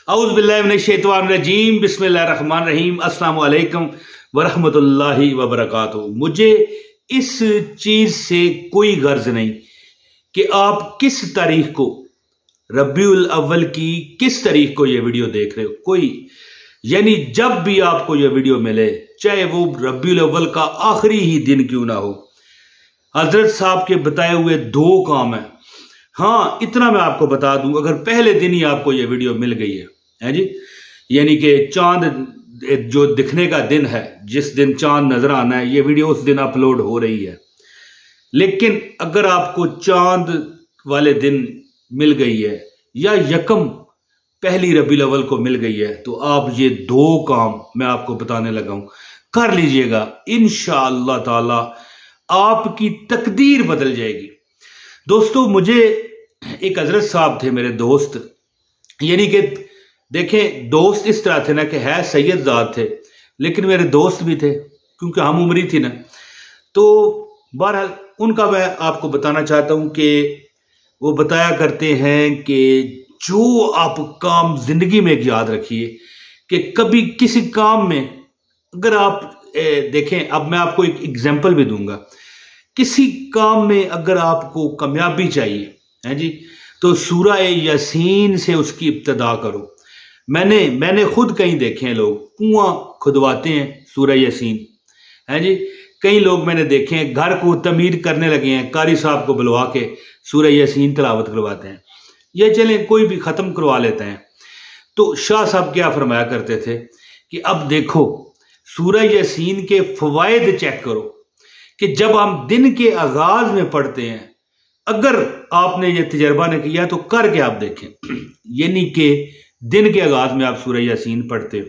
औज़ु बिल्लाहि मिनश शैतानिर रजीम बिस्मिल्लाहिर रहमानिर रहीम अस्सलामु अलैकुम वरहमतुल्लाहि वबरकातुहू। मुझे इस चीज़ से कोई गर्ज नहीं कि आप किस तारीख को रबीउल अव्वल की किस तारीख को ये वीडियो देख रहे हो। कोई यानी जब भी आपको ये वीडियो मिले, चाहे वो रबीउल अव्वल का आखिरी ही दिन क्यों ना हो, हजरत साहब के बताए हुए दो काम है। हाँ, इतना मैं आपको बता दूं, अगर पहले दिन ही आपको ये वीडियो मिल गई है जी, यानी कि चांद जो दिखने का दिन है, जिस दिन चांद नजर आना है, ये वीडियो उस दिन अपलोड हो रही है। लेकिन अगर आपको चांद वाले दिन मिल गई है या यकम पहली रबीउल अव्वल को मिल गई है, तो आप ये दो काम मैं आपको बताने लगा हूं, कर लीजिएगा। इंशाअल्लाह ताला आपकी तकदीर बदल जाएगी। दोस्तों, मुझे एक हजरत साहब थे, मेरे दोस्त, यानी कि देखें दोस्त इस तरह थे ना कि है सैयद ज़ात थे, लेकिन मेरे दोस्त भी थे क्योंकि हम उम्री थी ना। तो बहरहाल उनका मैं आपको बताना चाहता हूं कि वो बताया करते हैं कि जो आप काम जिंदगी में याद रखिए कि कभी किसी काम में अगर आप देखें, अब मैं आपको एक एग्जांपल भी दूंगा, किसी काम में अगर आपको कामयाबी चाहिए है जी, तो सूरह यासीन से उसकी इब्तिदा करो। मैंने खुद कहीं देखे हैं लोग कुआं खुदवाते हैं सूरह यासीन है जी, कई लोग मैंने देखे हैं घर को तमीर करने लगे हैं, कारी साहब को बुलवा के सूरह यासीन तिलावत करवाते हैं, या चले कोई भी ख़त्म करवा लेते हैं। तो शाह साहब क्या फरमाया करते थे कि अब देखो सूरह यासीन के फ़वाइद चेक करो कि जब हम दिन के आगाज़ में पढ़ते हैं, अगर आपने ये तजर्बा नहीं किया तो करके आप देखें, यानी कि दिन के आगाज़ में आप सूरह यासीन पढ़ते हो।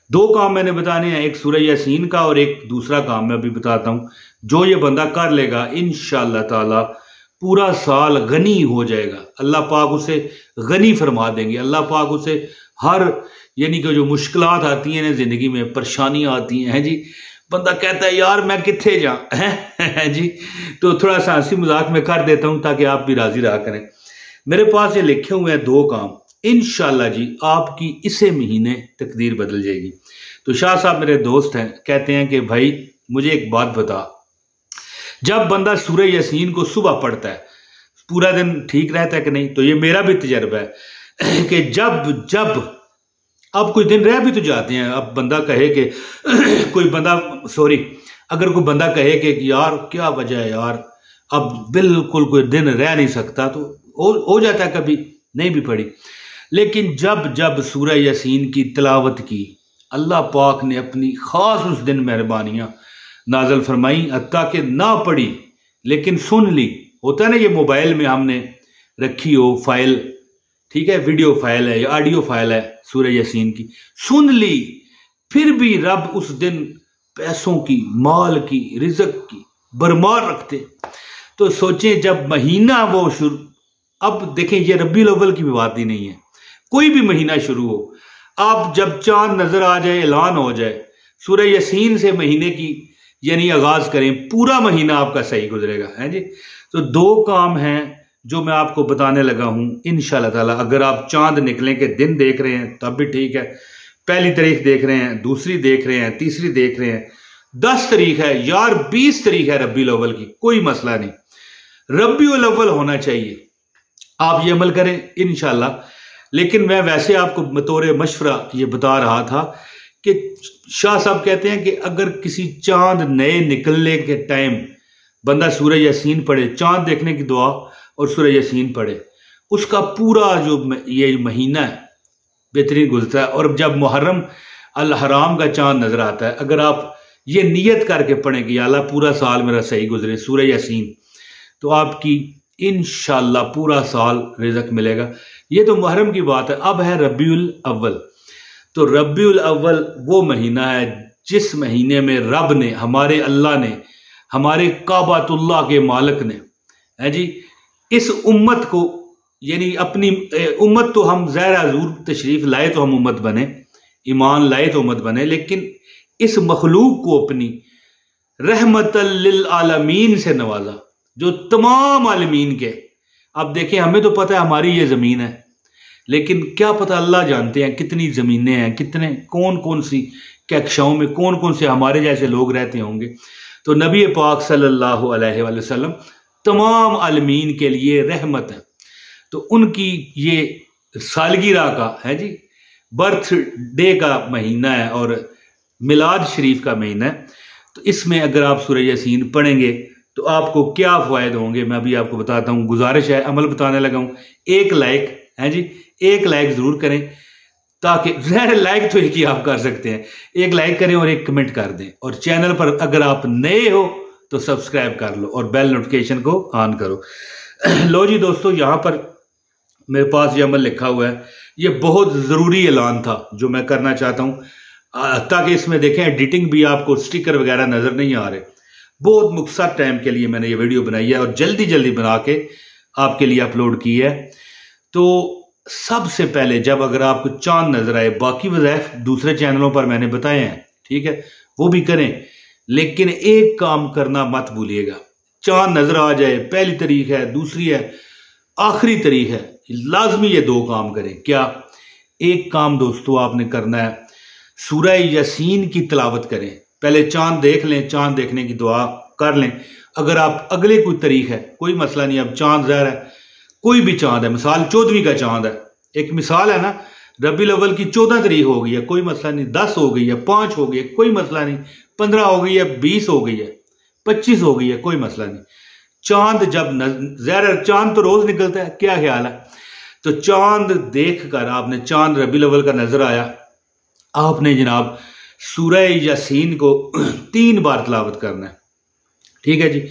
दो काम मैंने बताने हैं, एक सूरह यासीन का और एक दूसरा काम मैं अभी बताता हूँ। जो ये बंदा कर लेगा इंशाअल्लाह ताला पूरा साल गनी हो जाएगा, अल्लाह पाक उसे गनी फरमा देंगे। अल्लाह पाक उसे हर यानी कि जो मुश्किलात आती हैं ना ज़िंदगी में, परेशानियाँ आती हैं जी, बंदा कहता है यार मैं कित्थे जा है जी, तो थोड़ा सा हंसी मजाक में कर देता हूँ ताकि आप भी राजी रहा करें। मेरे पास ये लिखे हुए हैं दो काम, इंशाअल्लाह जी आपकी इसे महीने तकदीर बदल जाएगी। तो शाह साहब मेरे दोस्त हैं, कहते हैं कि भाई मुझे एक बात बता, जब बंदा सूरह यासीन को सुबह पढ़ता है पूरा दिन ठीक रहता है कि नहीं? तो ये मेरा भी तजर्बा है कि जब अब कुछ दिन रह भी तो जाते हैं, अब बंदा कहे कि अगर कोई बंदा कहे कि यार क्या वजह है यार, अब बिल्कुल कोई दिन रह नहीं सकता, तो हो जाता है, कभी नहीं भी पढ़ी। लेकिन जब सूरह यासीन की तिलावत की, अल्लाह पाक ने अपनी ख़ास उस दिन मेहरबानियाँ नाजल फरमाई, हत्ता कि ना पढ़ी लेकिन सुन ली। होता है ना, ये मोबाइल में हमने रखी हो फाइल, ठीक है, वीडियो फाइल है या ऑडियो फाइल है सूरह यासीन की, सुन ली, फिर भी रब उस दिन पैसों की, माल की, रिज़्क़ की भरमार रखते। तो सोचें जब महीना वो शुरू, अब देखें ये रबीउल अव्वल की भी बात ही नहीं है, कोई भी महीना शुरू हो, आप जब चांद नजर आ जाए, ऐलान हो जाए, सूरह यासीन से महीने की यानी आगाज करें, पूरा महीना आपका सही गुजरेगा है जी। तो दो काम हैं जो मैं आपको बताने लगा हूं इंशाअल्लाह ताला। अगर आप चांद निकले के दिन देख रहे हैं तब भी ठीक है, पहली तारीख देख रहे हैं, दूसरी देख रहे हैं, तीसरी देख रहे हैं, 10 तारीख है यार, 20 तारीख है रबीउल अव्वल की, कोई मसला नहीं, रबीउल अव्वल होना चाहिए। आप ये अमल करें इंशाअल्लाह। लेकिन मैं वैसे आपको बतौर मशवरा ये बता रहा था कि शाह साहब कहते हैं कि अगर किसी चांद नए निकलने के टाइम बंदा सूरह यासीन पढ़े, चांद देखने की दुआ और सूरह यासीन पढ़े, उसका पूरा जो ये महीना है बेहतरीन गुजरता है। और जब मुहर्रम अल हराम का चांद नजर आता है, अगर आप ये नियत करके पढ़ें कि अल्लाह पूरा साल मेरा सही गुजरे सूरह यासीन, तो आपकी इंशाअल्लाह पूरा साल रिज़्क़ मिलेगा। ये तो मुहर्रम की बात है। अब है रबीउल अव्वल। तो रबीउल अव्वल वो महीना है जिस महीने में रब ने, हमारे अल्लाह ने, हमारे काबातुल्लाह के मालिक ने है जी, इस उम्मत को यानी अपनी उम्मत, तो हम ज़ाहिर हजूर तशरीफ़ लाए तो हम उम्मत बने, ईमान लाए तो उम्मत बने, लेकिन इस मखलूक को अपनी रहमतल लिल आलमीन से नवाजा, जो तमाम आलमीन के। अब देखें, हमें तो पता है हमारी ये ज़मीन है, लेकिन क्या पता, अल्लाह जानते हैं कितनी ज़मीनें हैं, कितने कौन कौन सी कहकशाओं में कौन कौन से हमारे जैसे लोग रहते होंगे। तो नबी पाक सल्लल्लाहु अलैहि वसल्लम तमाम आलमीन के लिए रहमत है। तो उनकी ये सालगिरह का है जी, बर्थडे का महीना है और मिलाद शरीफ का महीना है। तो इसमें अगर आप सूरह यासीन पढ़ेंगे तो आपको क्या फ़ायदे होंगे मैं अभी आपको बताता हूँ। गुजारिश है, अमल बताने लगा हूँ। एक लाइक है जी, एक लाइक ज़रूर करें, ताकि ज़ाहिर लाइक तो एक ही आप कर सकते हैं, एक लाइक करें और एक कमेंट कर दें। और चैनल पर अगर आप नए हो तो सब्सक्राइब कर लो और बेल नोटिफिकेशन को ऑन करो। लो जी दोस्तों, यहाँ पर मेरे पास ये अमल लिखा हुआ है। ये बहुत ज़रूरी ऐलान था जो मैं करना चाहता हूँ, ताकि इसमें देखें एडिटिंग भी आपको स्टिकर वगैरह नज़र नहीं आ रहे। बहुत मुख्तसर टाइम के लिए मैंने ये वीडियो बनाई है और जल्दी जल्दी बना के आपके लिए अपलोड की है। तो सबसे पहले जब अगर आपको चांद नज़र आए, बाकी वज़ाइफ दूसरे चैनलों पर मैंने बताए हैं, ठीक है, वो भी करें, लेकिन एक काम करना मत भूलिएगा। चांद नज़र आ जाए, पहली तारीख है, दूसरी है, आखिरी तारीख है, लाजमी ये दो काम करें। क्या? एक काम दोस्तों आपने करना है, सूरह यासीन की तिलावत करें। पहले चांद देख लें, चांद देखने की दुआ कर लें। अगर आप अगले कोई तारीख है, कोई मसला नहीं, अब चांद ज़ाहिर है कोई भी चांद है, मिसाल 14वीं का चांद है, एक मिसाल है ना, रबीउल अव्वल की 14 तारीख हो गई है, कोई मसला नहीं, 10 हो गई है, 5 हो गई है, कोई मसला नहीं, 15 हो गई है, 20 हो गई है, 25 हो गई है, कोई मसला नहीं। चांद जब ज़ाहिर चांद तो रोज़ निकलता है, क्या ख्याल है? तो चांद देख कर आपने, चांद रबीउल अव्वल का नज़र आया, आपने जनाब सूरह यासीन को 3 बार तिलावत करना है। ठीक है जी।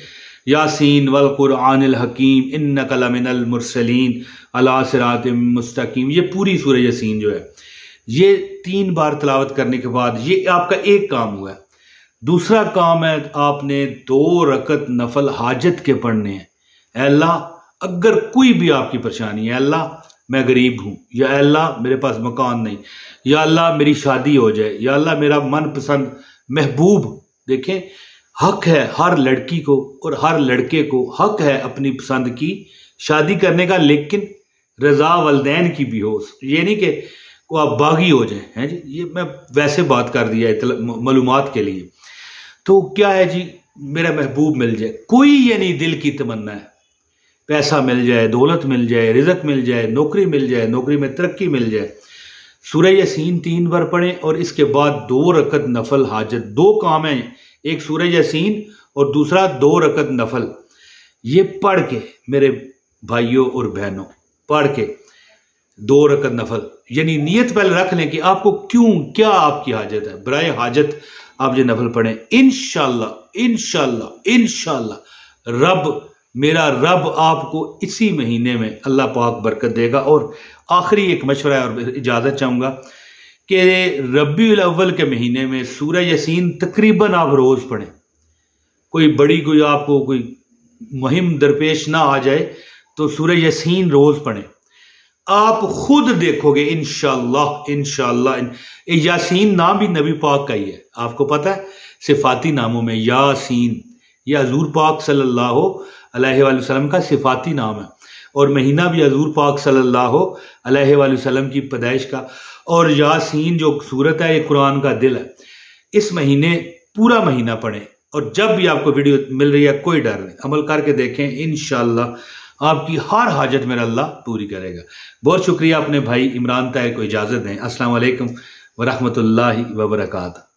यासीन वल कुरआनिल हकीम इन्नका लमिनल मुरसलीन अला सिरातिम मुस्तकीम, ये पूरी सूरह यासीन जो है, ये 3 बार तिलावत करने के बाद ये आपका एक काम हुआ है। दूसरा काम है, आपने 2 रकत नफल हाजत के पढ़ने हैं। अल्लाह, अगर कोई भी आपकी परेशानी है, अल्लाह मैं गरीब हूँ, या अल्लाह मेरे पास मकान नहीं, या अल्लाह मेरी शादी हो जाए, या अल्लाह मेरा मनपसंद महबूब, देखें हक है हर लड़की को और हर लड़के को हक है अपनी पसंद की शादी करने का, लेकिन रजा वलदैन की भी हो। ये नहीं कि को आप बागी हो जाए, हैं जी, ये मैं वैसे बात कर दिया है मालूमात के लिए। तो क्या है जी, मेरा महबूब मिल जाए, कोई ये नहीं दिल की तमन्ना है, पैसा मिल जाए, दौलत मिल जाए, रिज़्क मिल जाए, नौकरी मिल जाए, नौकरी में तरक्की मिल जाए। सूरह यासीन 3 बार पढ़ें और इसके बाद 2 रकत नफल हाजत, 2 काम हैं, एक सूरह यासीन और दूसरा 2 रकत नफल। ये पढ़ के मेरे भाइयों और बहनों, पढ़ के 2 रकत नफल, यानी नियत पहले रख लें कि आपको क्या आपकी हाजत है, बराए हाजत आप ये नफल पढ़ें। इंशाल्लाह इंशाल्लाह इंशाल्लाह मेरा रब आपको इसी महीने में अल्लाह पाक बरकत देगा। और आखिरी एक मशवरा है और इजाज़त चाहूँगा कि रबीउल अव्वल के महीने में सूरह यासीन तकरीबन आप रोज़ पढ़ें। कोई बड़ी कोई आपको कोई मुहिम दरपेश ना आ जाए तो सूरह यासीन रोज़ पढ़ें, आप खुद देखोगे इंशाअल्लाह इंशाअल्लाह। यासीन नाम भी नबी पाक का ही है, आपको पता है, सिफाती नामों में यासीन, यह हजूर पाक सल्लल्लाहु अलैहि वसल्लम का सिफाती नाम है, और महीना भी हजूर पाक सल्लल्लाहु अलैहि वसल्लम की पैदाइश का। और यासीन जो सूरत है, ये कुरान का दिल है। इस महीने पूरा महीना पढ़ें, और जब भी आपको वीडियो मिल रही है कोई डर नहीं, अमल करके देखें, इंशाअल्लाह आपकी हर हाजत मेरा अल्लाह पूरी करेगा। बहुत शुक्रिया। अपने भाई इमरान ताहिर को इजाज़त दें। अस्सलाम वालेकुम व रहमतुल्लाहि व बरकातहू।